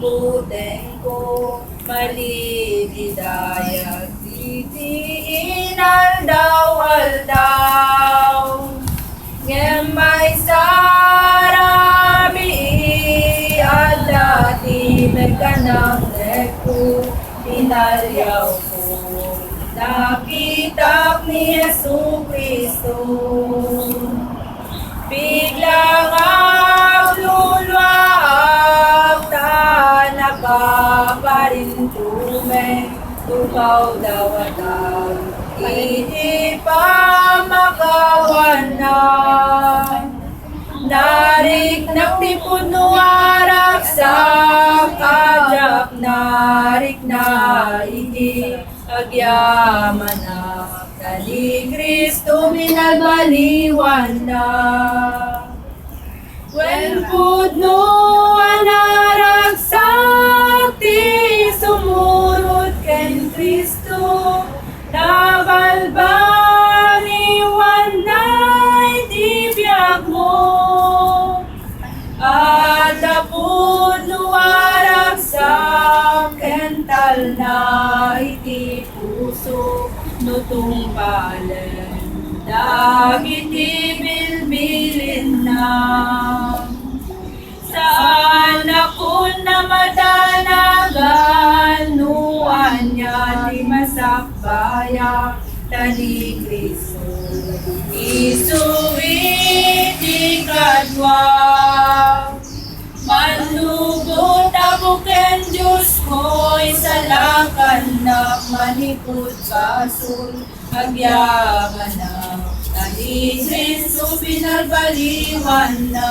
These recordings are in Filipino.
puteng ko maligidayag titiin aldaw-aldaw ngem may sarabi adati mekanak neku pinalyaw ko nakitak ni Yesu Kristo biglang agluluwaag nakaparintume tukaw daw hindi pa makawanan narik nagtipod nuwarak sa kadyak narik na hindi agyaman na ni Kristo minalbaliwan na when pudno anaragsak ti sumurot ken Kristo nabalbaliwan na iti biag mo at pudno aragsak ken tal na iti puso nutong palen dagiti bilbilin na saan ako na madanagan nuan niya di masakbaya tani Kristo isuwit ikadwa manlugot ako ken Diyos ko isalakan na manipod kasul agyaman na tani Kristo pinalbaliwan na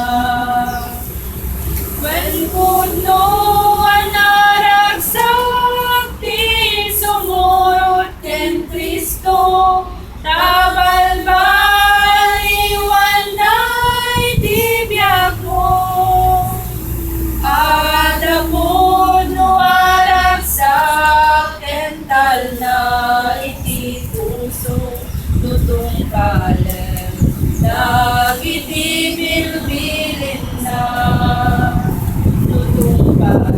when pudno anaragsak ti sumurot ken Kristo nabalbaliwan na iti biag mo at pudno aragsak ken tal na iti puso tutong kalem dagiti bilbilin na tutong kalem